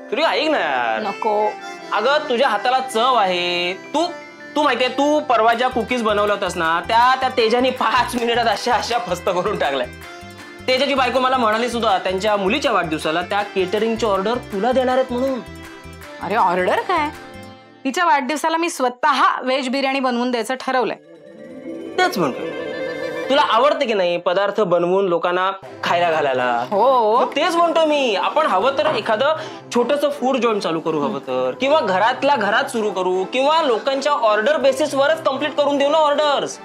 तुला ऐक ना यार. नको. अगं तुझ्या हाताला चव आहे. तू माहितीये तू परवा ज्या कुकीज बनवल्या होतास ना त्या तेजाने 5 मिनिटात अशा फस्त करून टाकल्या. तेजाची बायको मला म्हणाली सुद्धा त्यांच्या मुलीच्या वाढदिवसाला त्या केटरिंगची ऑर्डर तुला देणार आहेत म्हणून. अरे ऑर्डर काय, तिच्या वाढदिवसाला मी स्वतः व्हेज बिर्याणी बनवून द्यायचं ठरवलंय. तेच म्हणतो, तुला आवडते की नाही पदार्थ बनवून लोकांना खायला घालायला. हो तेच म्हणतो मी, आपण हवं तर एखादं छोटस फूड जॉईंट चालू करू हवं तर, किंवा घरातल्या घरात सुरू करू, किंवा लोकांच्या ऑर्डर बेसिस वरच कम्प्लीट करून देऊ ना ऑर्डर्स.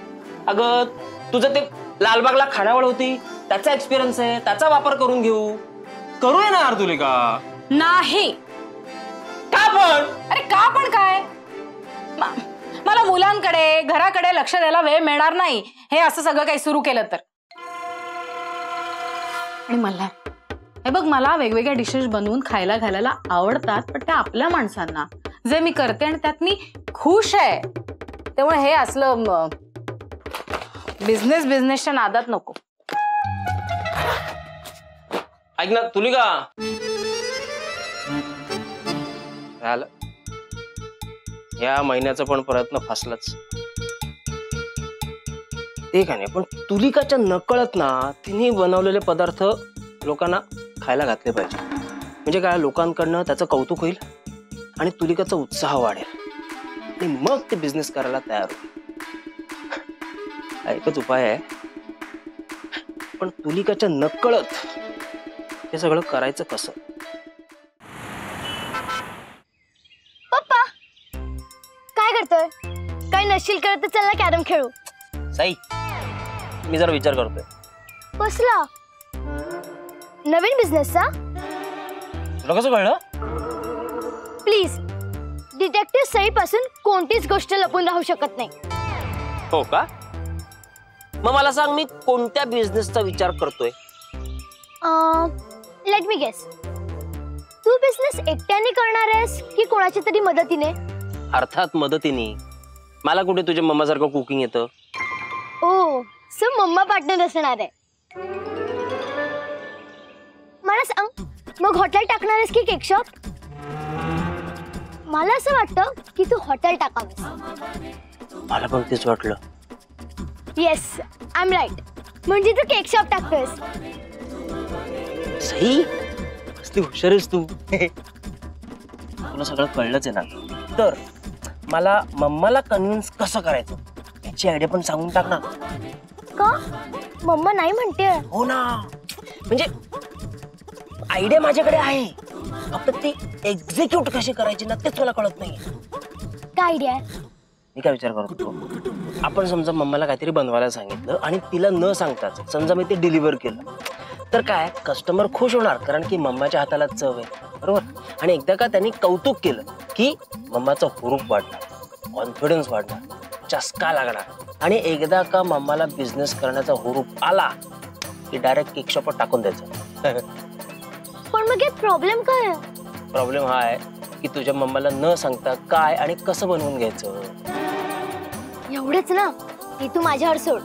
अगं तुझं ते लालबागला खानावळ होती त्याचा एक्सपिरियन्स आहे, त्याचा वापर करून घेऊ. करूया ना यार तुलिका. नाही. का पण? अरे का पण काय, मला मुलांकडे घराकडे लक्ष द्यायला वेळ मिळणार नाही हे असं सगळं काही सुरू केलं तर. आणि मला हे बघ, मला वेगवेगळ्या डिशेस बनवून खायला घालायला आवडतात, पण त्या आपल्या माणसांना जे मी करते आणि त्यात मी खुश आहे. त्यामुळे हे असलं बिझनेसच्या नादात नको. ऐक ना तुलिका, झालं या महिन्याचा पण प्रयत्न फसलाच. ते काय नाही, पण तुलिकाच्या नकळत ना तिने बनवलेले पदार्थ लोकांना खायला घातले पाहिजे. म्हणजे काय, लोकांकडनं त्याचं कौतुक होईल आणि तुलिकाचा उत्साह वाढेल आणि मग ते बिझनेस करायला तयार होईल. एकच उपाय आहे, पण तुलिकाच्या नकळत हे सगळं करायचं कसं. पप्पा काय करतोय? काय नशील करत तर चल ना कॅरम खेळू. साई, मी जरा विचार करतोय. कसला? नवीन बिझनेसचा? तुला कसं कळलं? प्लीज, डिटेक्टिव्ह सई पासून कोणतीच गोष्ट लपून राहू शकत नाही. हो का? मग मला सांग, मी कोणत्या बिझनेसचा विचार करतोय? Let me guess. तू बिझनेस एकट्याने करणार आहेस की कोणाच्या तरी मदतीने? अर्थात मदतीने. मला कुठे तुझ्या मम्मा सारखं कुकिंग येतं. ओ, सो मम्मा पार्टनर असणार आहे. मला सांग, मग हॉटेल टाकणार आहेस की केक शॉप? मला असं वाटतं की तू हॉटेल टाकावेस. मला पण तेच वाटलं. Yes, I am right. म्हणजे तू केक शॉप टाकतोयस. सही, कसली हुशार आहेस तू. तुला सगळं कळलंच आहे ना. तर मला मम्माला कन्व्हिन्स कसं करायचं याची आयडिया पण सांगून टाक ना. का? मम्मा नाही म्हणते. हो ना, म्हणजे आयडिया माझ्याकडे आहे, फक्त ती एक्झिक्यूट कशी करायची ना तेच मला कळत नाही. काय आयडिया आहे? मी काय विचार करतो, आपण समजा मम्माला काहीतरी बनवायला सांगितलं आणि तिला न सांगताच समजा मी ते डिलिव्हर केलं, तर काय कस्टमर खुश होणार, कारण की मम्माच्या हाताला चव आहे, बरोबर. आणि एकदा का त्यांनी कौतुक केलं की मम्माचा हुरूप वाढणार, कॉन्फिडन्स वाढणार, चस्का लागणार. आणि एकदा का मम्माला बिझनेस करण्याचा हुरूप आला की डायरेक्ट केक शॉपवर टाकून द्यायचं. पण मग प्रॉब्लेम काय आहे? प्रॉब्लेम हा आहे की तुझ्या मम्माला न सांगता काय आणि कसं बनवून घ्यायचं. एवढंच ना, ते तू माझ्यावर सोड.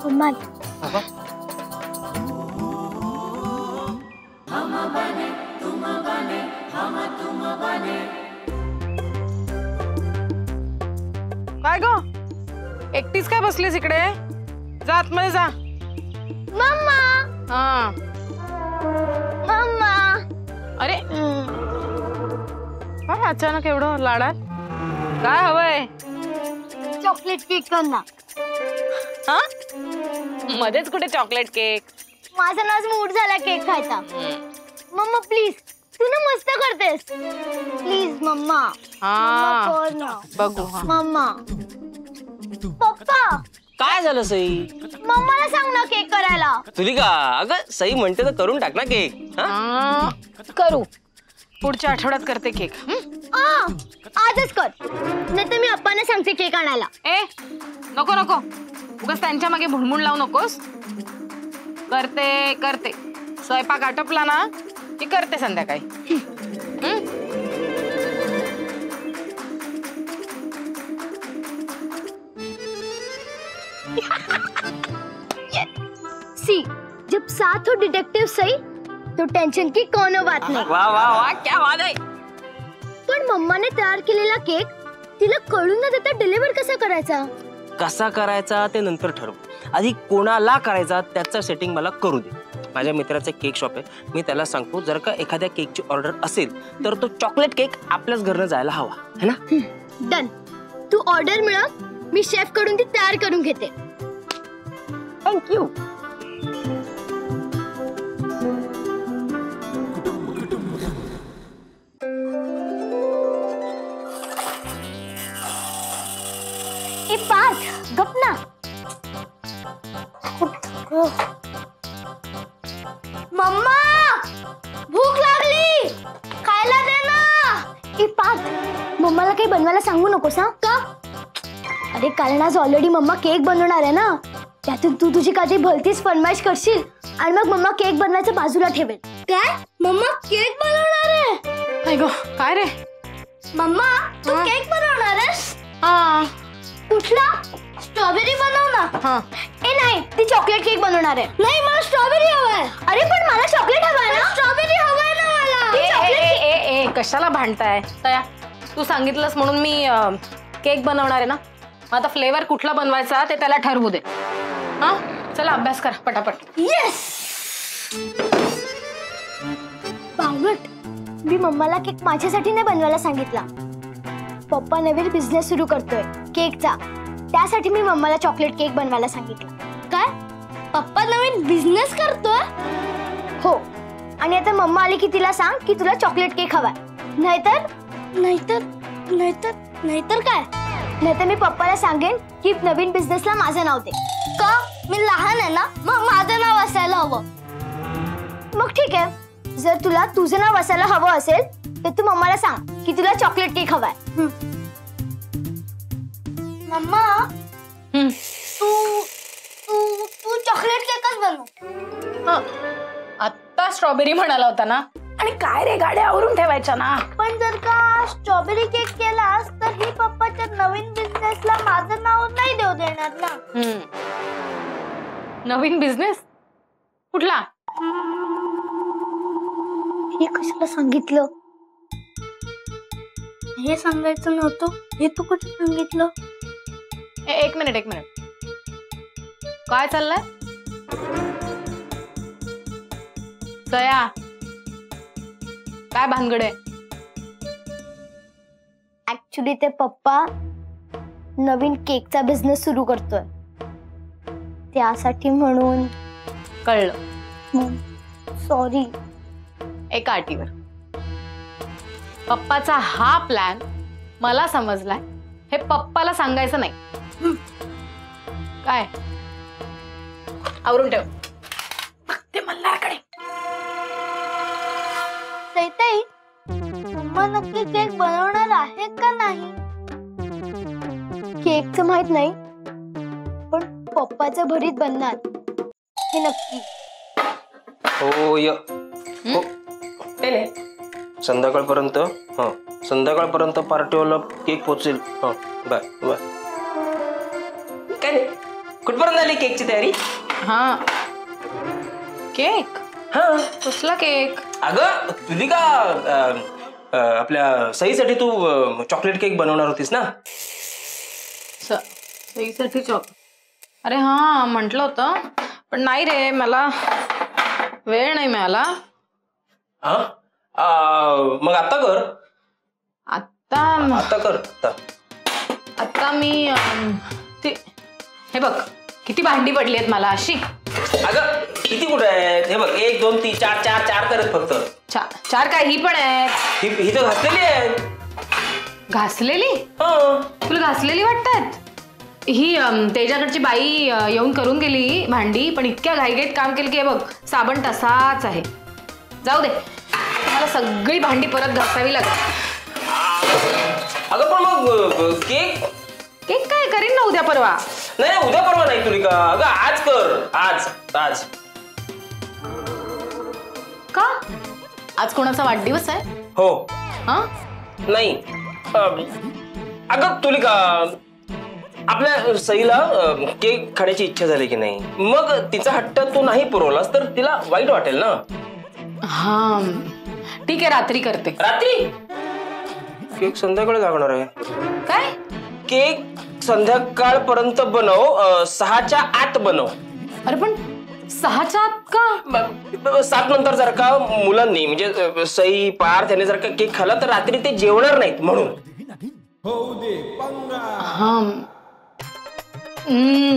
मम्मा, काय ग, एकटीच काय बसलीस इकडे? जा आतमध्ये जा. मम्मा, हा. मम्मा. अरे काय अचानक एवढं लाडात? काय हवंय? चॉकलेट केक कर ना. हा, मध्येच कुठे चॉकलेट केक? माझा नाच मूड झाला केक खायचा. मम्मा प्लीज, तू ना मस्त करतेस. Please mamma. हा, कर ना. बघू. मम्मा. पप्पा, काय झालं सई? मम्माला सांग ना केक करायला. तुलिका, अगं सई म्हणते तर करून टाक ना केक. हा, करू. पुढच्या आठवड्यात करते केक. आजच कर, नाही तर मी अप्पांना सांगते केक आणायला. ए नको नको, उगाच त्यांच्या मागे भुणभुण लावू नकोस. करते करते, स्वयंपाक आटपला ना की करते संध्याकाळी. सी, जब साथ हो डिटेक्टिव सही तो टेंशन की कोनो बात नाही. वा वा वा क्या बात आहे. पण मम्माने तयार केलेला केक तिला कळून न देता डिलिव्हर कसा करायचा? कसा करायचा ते नंतर ठरवू. आधी कोणाला करायचा त्याचं सेटिंग मला करू दे. माझ्या मित्राचं केक शॉप आहे, मी त्याला सांगतो जर का एखाद्या केकची ऑर्डर असेल तर तो चॉकलेट केक आपल्याच घरनं जायला हवा है ना. डन. तू ऑर्डर मिळव, मी शेफ कडून ती तयार करून घेते. थँक्यू. ए पार्थ, गप ना. मम्मा, भूक लागली, खायला दे ना. ए पार्थ, मम्माला काही बनवायला सांगू नकोस हा. का? अरे कारण आज ऑलरेडी मम्मा केक बनवणार आहे ना, त्यातून तू तुझी काळजी भलतीच फरमाईश करशील आणि मग मम्मा केक बनवायचं बाजूला ठेवेल. काय? मम्मा केक बनवणार आहे? नाही गो, काय रे? मम्मा तू केक बनवणार आहेस? हा. कुठला? स्ट्रॉबेरी बनव ना. हा. ए नाही, ती चॉकलेट केक बनवणार आहे. नाही मला स्ट्रॉबेरी हवाय. अरे पण मला चॉकलेट हवाय ना. स्ट्रॉबेरी हवाय ना मला. ए कशाला भांडताय? तया, तू सांगितलंस म्हणून मी केक बनवणार आहे ना. मग आता फ्लेवर कुठला बनवायचा ते त्याला ठरवू दे. हा, चला अभ्यास करा पटापट. येस. बावळट, मी मम्माला केक माझ्यासाठी नाही बनवायला सांगितला. पप्पा नवीन बिझनेस सुरू करतोय केकचा, त्यासाठी मी मम्माला चॉकलेट केक बनवायला सांगितलं. काय? पप्पा नवीन बिझनेस करतोय? हो. आणि आता मम्मा आली की तिला सांग की तुला चॉकलेट केक हवाय. नाहीतर नाहीतर नाहीतर नाहीतर काय? नाहीतर मी पप्पाला सांगेन की नवीन बिझनेसला माझं नाव दे. का? मी लहान आहे ना, मग माझं नाव असायला हवं. मग ठीक आहे, जर तुला तुझं नाव असायला हवं असेल तर तू मम्माला सांग की तुला चॉकलेट केक हवाय. मम्मा, तू तू तू चॉकलेट केकच बनव. आता स्ट्रॉबेरी म्हणाला होता ना. आणि काय रे, गाड्या आवरून ठेवायच्या ना. पण जर का स्ट्रॉबेरी केक केलास तर ही पप्पाच्या नवीन बिझनेसला माझं नाव नाही देऊ देणार ना. नवीन बिझनेस कुठला? हे कशाला सांगितलं? हे सांगायचं नव्हतं, हे तू कुठे सांगितलं? एक मिनिट. काय चाललंय? दया, काय भानगड आहे? ऍक्च्युली ते पप्पा नवीन केकचा बिझनेस सुरू करतोय, त्यासाठी म्हणून. कळलं. सॉरी. एका अटीवर. पप्पाचा हा प्लॅन मला समजलाय, हे पप्पाला सांगायचं नाही. काय? आवरून ठेव. ते मल्हारकडे. ताई, मम्मा नक्की केक बनवणार आहे का नाही? केकचं माहित नाही, पण पप्पाचं भरीत बनणार हे नक्की. हो संध्याकाळपर्यंत. संध्याकाळपर्यंत पार्टीवाला केक पोचेल. Bye bye. काय रे, कुठपर्यंत आली केकची तयारी? हा, केक. हा, कसला केक? अगं तुझी का आपल्या सईसाठी तू चॉकलेट केक बनवणार होतीस ना. सईसाठी अरे हा, म्हटलं होतं पण नाही रे, मला वेळ नाही मिळाला. मग आता कर. आता कर. आता मी हे बघ किती भांडी पडली आहेत मला अशी. अगं किती कुठे आहेत? हे बघ 1 2 3 4 4 करत फक्त. चार काय? ही पण आहेत. ही तर घासलेली आहे. घासलेली? तुला घासलेली वाटतात? ही तेजाकडची बाई येऊन करून गेली भांडी, पण इतक्या घाईघाईत काम केलं की हे बघ साबण तसाच आहे. जाऊ दे, मला सगळी भांडी परत घासावी लागेल. अगं पण मग केक काय करीन ना उद्या परवा. नाही, उद्या परवा नाही तुलिका. अगं आज कर. आज का? आज कोणाचा वाढदिवस आहे? हो. हा, नाही अगं तुलिका, आपल्या सईला केक खाण्याची इच्छा झाली की नाही, मग तिचा हट्ट तू नाही पुरवलास तर तिला वाईट वाटेल ना. हा ठीक आहे, रात्री करते. रात्री केक संध्याकाळी लागणार आहे. काय? केक संध्याकाळपर्यंत बनव, 6च्या आत बनव. अरे पण 6च्या आत का? 7 नंतर जर का मुलांनी म्हणजे सई पार त्याने जर का केक खाल्ला तर रात्री ते जेवणार नाहीत म्हणून. हा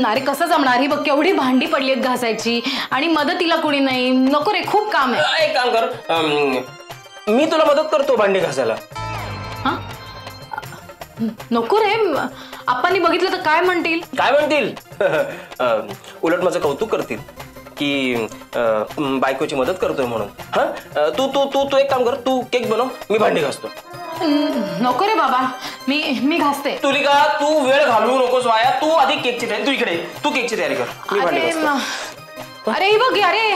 अरे कसं जमणार? ही बघ केवढी भांडी पडली आहेत घासायची आणि मदतीला कोणी नाही. नको रे, खूप काम आहे. एक काम कर, मी तुला मदत करतो भांडी घासायला. हा नको रे, आप्पांनी बघितलं तर काय म्हणतील? काय म्हणतील? उलट माझं कौतुक करतील की बायकोची मदत करतोय म्हणून. हा तू तू तू तू एक काम कर, तू केक बनव, मी भांडी घासतो. नको रे बाबा, मी घासते. तुलिका तू वेळ घालवू नकोस वाया. तू आधी केकची तयारी, तू इकडे तू केकची तयारी कर, मी भांडी घासतो. अरे ही बघ, अरे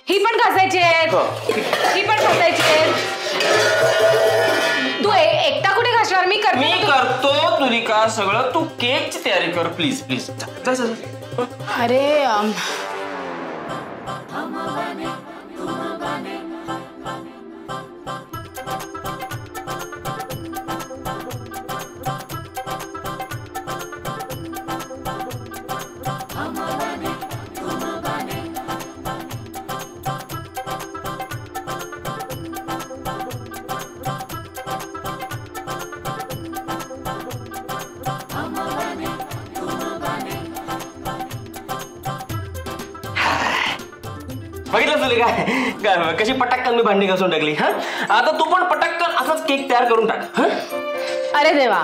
ही पण घासायची आहेत, ही पण घासायची आहेत. तू एकटा कुठे घासणार? मी करतो तुलिका सगळं. तू केकची तयारी कर प्लीज प्लीज. अरे बघितलं तुला काय कशी पटक्कन मी भांडी घासून टाकली. हा आता तू पण पटक्कन असाच केक तयार करून टाक. अरे देवा,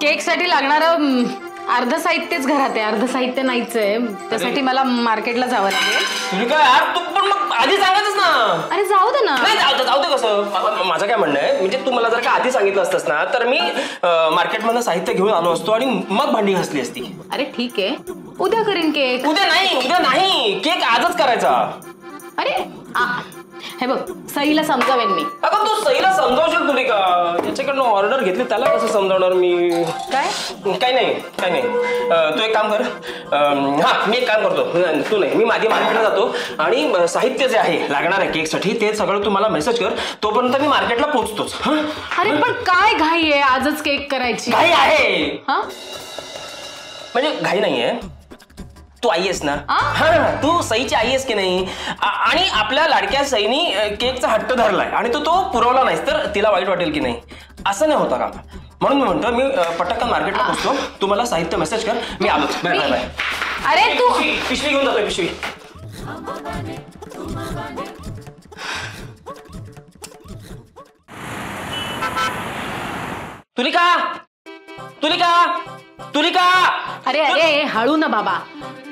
केक साठी लागणार अर्ध साहित्यच घरात आहे, अर्ध साहित्य नाहीच आहे. त्यासाठी मला मार्केटला जावं लागेल. तुम्ही काय यार, तू पण मग आधी सांगायचंच ना. अरे जाऊ दे ना. नाही जाऊ दे कसं. माझं काय म्हणणं आहे, म्हणजे तू मला जर का आधी सांगितलं असतंस ना तर मी मार्केटमधनं साहित्य घेऊन आलो असतो आणि मग भांडी घासली असती. अरे ठीक आहे, उद्या करीन केक. उद्या नाही, केक आजच करायचा. अरे हे बघ, सईला समजावेन मी. अगं तू सईला समजावशील तुला का? त्याच्याकडनं ऑर्डर घेतली त्याला कसं समजावणार मी? काय नाही. तू एक काम कर. हा मी एक काम करतो, तू नाही मी माझी मार्केटला जातो आणि साहित्य जे आहे लागणार आहे केकसाठी ते सगळं तू मला मेसेज कर. तोपर्यंत मी मार्केटला पोहोचतोच. अरे पण काय घाई आहे आजच केक करायची? घाई आहे हा म्हणजे घाई नाहीये. तू आई आहेस ना. हा तू सईची आई आहेस की नाही. आणि आपल्या लाडक्या सईनी केकचा हट्ट धरलाय आणि तो पुरवला नाहीस तर तिला वाईट वाटेल की नाही. असं नाही होता का? म्हणून मी म्हणतो मी पटकन मार्केटला पोहोचतो. तू मला साहित्य मेसेज कर, मी आलोच. Bye bye bye. अरे तू पिशवी घेऊन जातोय. पिशवी तुलिका. अरे हळू ना बाबा,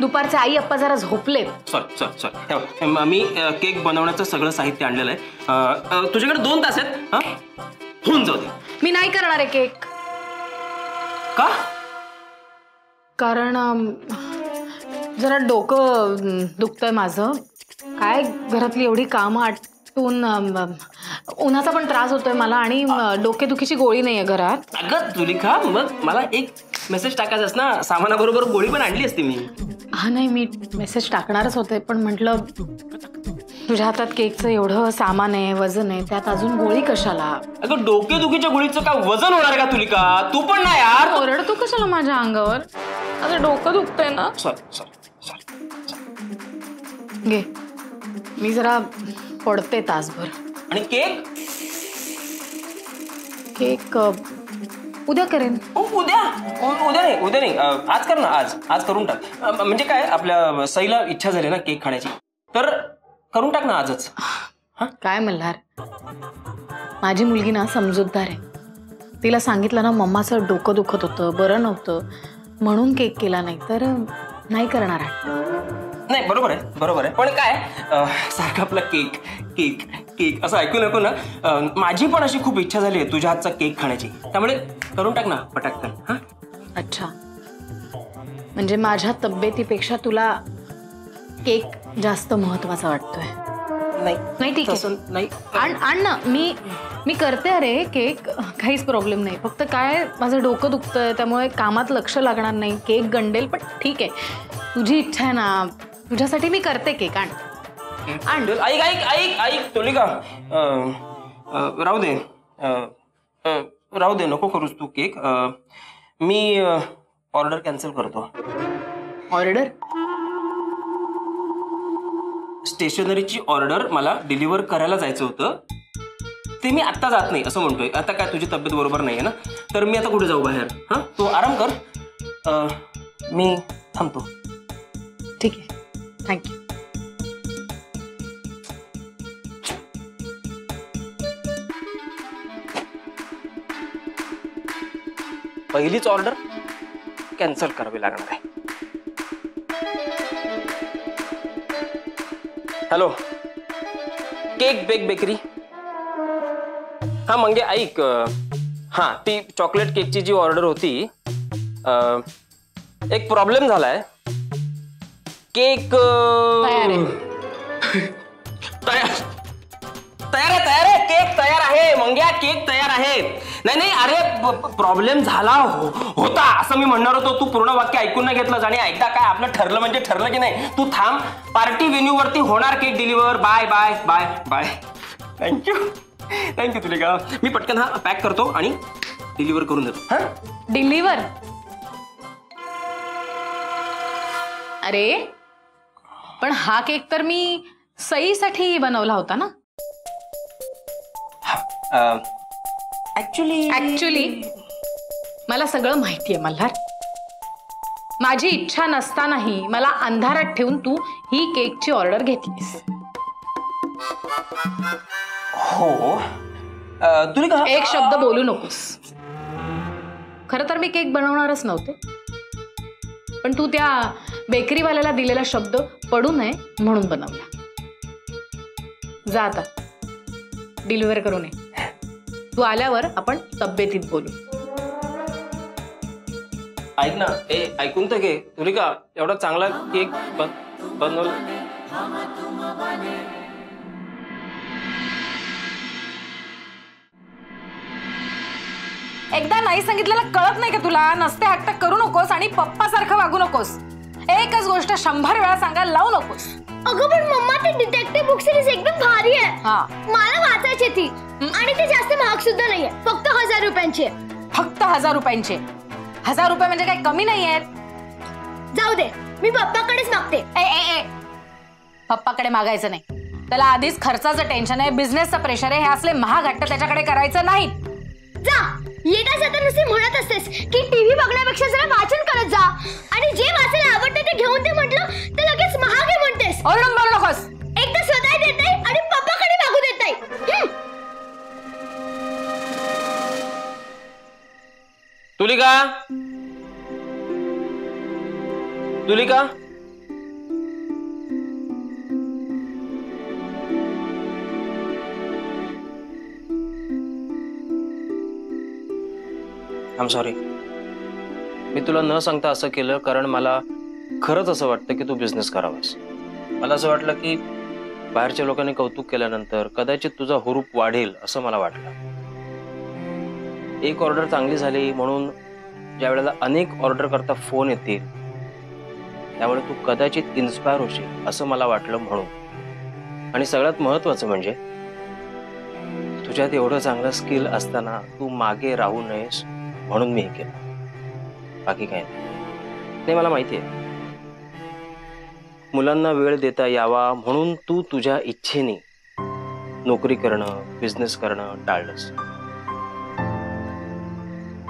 दुपारचे आई अप्पा जरा झोपले. सॉरी मी केक बनवण्याचं सगळं साहित्य आणलेलं आहे. तुझ्याकडे 2 तास आहेत. हा होऊन जाऊ दे. मी नाही करणार आहे केक. का? कारण जरा डोकं दुखतंय माझं. काय घरातली एवढी कामं आटून उन्हाचा पण त्रास होतोय मला आणि डोकेदुखीची गोळी नाहीये घरात. अगं तुलिका, मग मला एक मेसेज टाकायचास ना. सामानाबरोबर गोळी पण आणली असती मी. हा नाही, मी मेसेज टाकणारच होते पण म्हटलं तुझ्या हातात केकचं एवढं सामान आहे, वजन आहे, त्यात अजून गोळी कशाला? अगं डोकेदुखीच्या गोळीचं काय वजन होणार का तुलिका? तू पण ना यार. ओरडतो कशाला माझ्या अंगावर? आता डोकं दुखतंय ना. सॉरी. घे, मी जरा पडते तासभर. आणि केक उद्या करेन. उद्या नाही. आज कर ना. आज करून टाक. म्हणजे काय, आपल्या सईला इच्छा झाली ना केक खाण्याची तर करून टाक ना आजच. काय मल्हार, माझी मुलगी ना समजूतदार आहे. तिला सांगितलं ना मम्माचं डोकं दुखत होतं, बरं नव्हतं म्हणून केक केला, नाही तर नाही करणार आहे. नाही बरोबर आहे. पण काय सारखं आपला केक असं ऐकू नको ना. माझी पण अशी खूप इच्छा झाली आहे तुझ्या हातचा केक खाण्याची. त्यामुळे करून टाक ना पटाकन. हा अच्छा, म्हणजे माझ्या तब्येतीपेक्षा तुला केक जास्त महत्वाचा वाटतोय. नाही ठीक आहे. तसं नाही. आण ना, मी करते अरे केक, काहीच प्रॉब्लेम नाही. फक्त काय माझं डोकं दुखतंय त्यामुळे कामात लक्ष लागणार नाही, केक गंडेल. पण ठीक आहे, तुझी इच्छा आहे ना, तुझ्यासाठी मी करते केक. आण. ऐक ऐक ऐक ऐक तुलिका, राहू दे, राहू दे, नको करूस तू केक. मी ऑर्डर कॅन्सल करतो. ऑर्डर? स्टेशनरीची ऑर्डर मला डिलिव्हर करायला जायचं होतं, ते मी आत्ता जात नाही असं म्हणतोय. आता काय तुझी तब्येत बरोबर नाही आहे ना, तर मी आता कुठे जाऊ बाहेर? हां, तू आराम कर, मी थांबतो. ठीक आहे, थँक्यू. पहिलीच ऑर्डर कॅन्सल करावी लागणार आहे. Hello, cake bake bakery. हा मंगे ऐक, हा ती चॉकलेट केकची जी ऑर्डर होती, एक प्रॉब्लेम झालाय. केक तयार आहे. तयार आहे केक तयार आहे मंग्या, केक तयार आहे. नाही नाही अरे, प्रॉब्लेम झाला होता असं मी म्हणणार होतो. तू पूर्ण वाक्य ऐकून नाही घेतलंस. आणि एकदा काय आपलं ठरलं म्हणजे ठरलं की नाही. तू थांब, पार्टी व्हेन्यू वरती होणार cake deliver. Bye bye bye bye. Thank you thank you Tulika. मी पटकन हा पॅक करतो आणि डिलिव्हर करून देतो. हा, डिलिव्हर? अरे पण हा केक तर मी सईसाठी बनवला होता ना. ऍक्च्युली मला सगळं माहितीये मल्हार. माझी इच्छा नसतानाही मला अंधारात ठेवून तू ही केकची ऑर्डर घेतलीस. हो तुलिका, एक शब्द बोलू नकोस. खरं तर मी केक बनवणारच नव्हते, पण तू त्या बेकरीवाल्याला दिलेला शब्द पडू नये म्हणून बनवला. जा आता डिलिव्हर करून ये. तू आल्यावर आपण तब्येतीत बोलू. ऐक ना, ऐकून तर घे तुलिका. एवढा चांगला केक बनवला. एकदा नाही सांगितलेलं कळत नाही का तुला? नसते हट्ट करू नकोस आणि पप्पासारखं वागू नकोस. एकच गोष्ट 100 वेळा सांगायला लावू नकोस. अगं पण मम्मा, ती डिटेक्टिव्ह बुक सिरीज एकदम भारी आहे. हा, मला वाचायची ती. आणि ती जास्त महाग सुद्धा नाहीये, फक्त 1000 रुपयांची. फक्त 1000 रुपयांचे? 1000 रुपये म्हणजे काही कमी नाही आहेत. जाऊ दे, मी पप्पाकडेच मागते. ए ए ए, पप्पाकडे मागायचं नाही. त्याला आधीच खर्चाचं टेन्शन आहे, बिझनेसचं प्रेशर आहे. हे असले महाग हट्ट त्याच्याकडे करायचं नाही. जा, येता जाता नुसती म्हणत असतेस की टीव्ही बघण्यापेक्षा जरा वाचन करत जा. आणि जे वाचायला आवडतं ते घेऊन ते म्हटलं तर लगेच महाग आहे म्हणतेस. ओरडून बोलू नकोस. एकदा स्वतः देत नाही आणि पप्पाकडे मागू देत नाही. Tulika, Tulika, I am sorry. मी तुला न सांगता असं केलं कारण मला खरंच असं वाटतं की तू बिझनेस करावास. मला असं वाटलं की बाहेरच्या लोकांनी कौतुक केल्यानंतर कदाचित तुझा हुरूप वाढेल असं मला वाटलं. एक ऑर्डर चांगली झाली म्हणून ज्या वेळेला अनेक ऑर्डर करता फोन येतील त्यामुळे तू कदाचित इन्स्पायर होशील असं मला वाटलं म्हणून. आणि सगळ्यात महत्वाचं म्हणजे तुझ्यात एवढं चांगलं स्किल असताना तू मागे राहू नयेस म्हणून मी हे केलं. बाकी काय नाही. मला माहिती आहे मुलांना वेळ देता यावा म्हणून तू तुझ्या इच्छेने नोकरी करणं, बिझनेस करणं टाळलंस.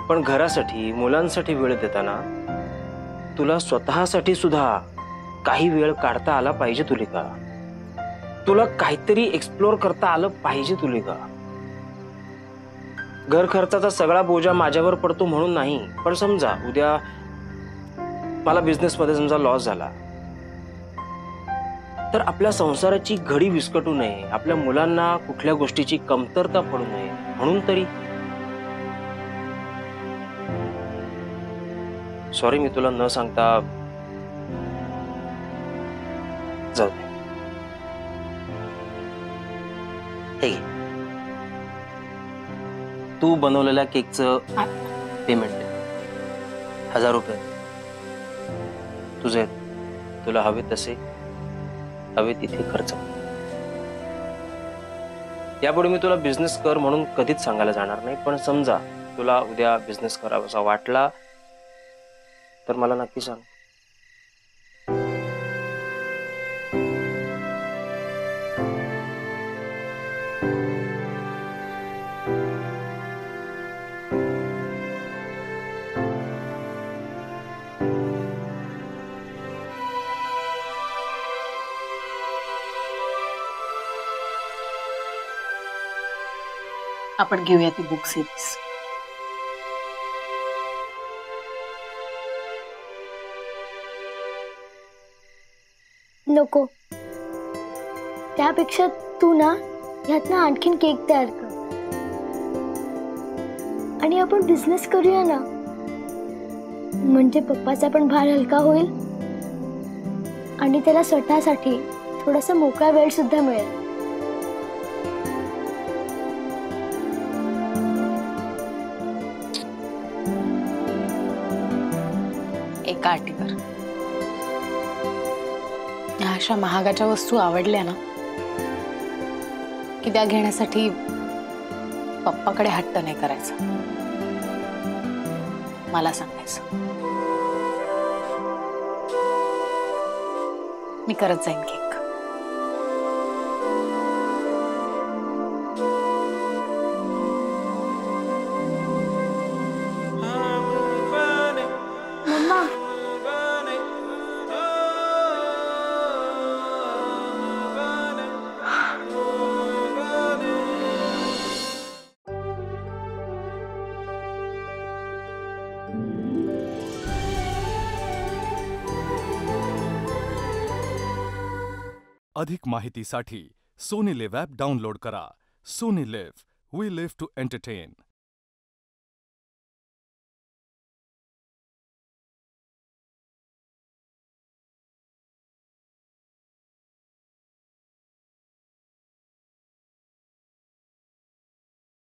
पण घरासाठी, मुलांसाठी वेळ देताना तुला स्वतःसाठी सुद्धा काही वेळ काढता आला पाहिजे तुलिका. तुला काहीतरी एक्सप्लोर करता आलं पाहिजे तुलिका. घर खर्चाचा सगळा बोजा माझ्यावर पडतो म्हणून नाही, पण समजा उद्या मला बिझनेसमध्ये समजा लॉस झाला तर आपल्या संसाराची घडी विस्कटू नये, आपल्या मुलांना कुठल्या गोष्टीची कमतरता पडू नये म्हणून तरी. सॉरी, मी तुला न सांगता जाऊ दे. हे घे. तू बनवलेल्या केकचं पेमेंट दे. 1000 रुपये तुझे. तुला हवे तसे हवे तिथे खर्च. यापुढे मी तुला बिझनेस कर म्हणून कधीच सांगायला जाणार नाही, पण समजा तुला उद्या बिझनेस करावासा वाटला तर मला नक्की सांग. आपण घेऊया ती बुक सिरीज. नको, त्यापेक्षा तू ना ह्यातनं आणखीन केक तयार कर आणि आपण बिझनेस करूया ना. म्हणजे पप्पाचा पण भार हलका होईल आणि त्याला स्वतःसाठी थोडासा मोकळा वेळ सुद्धा मिळेल. एका अटीवर. ह्या अशा महागाच्या वस्तू आवडल्या ना की त्या घेण्यासाठी पप्पाकडे हट्ट नाही करायचा, मला सांगायचं. मी करत जाईन केक. मम्मा, अधिक माहितीसाठी सोनी लिव्ह ॲप डाउनलोड करा. Sony LIV, we live to entertain.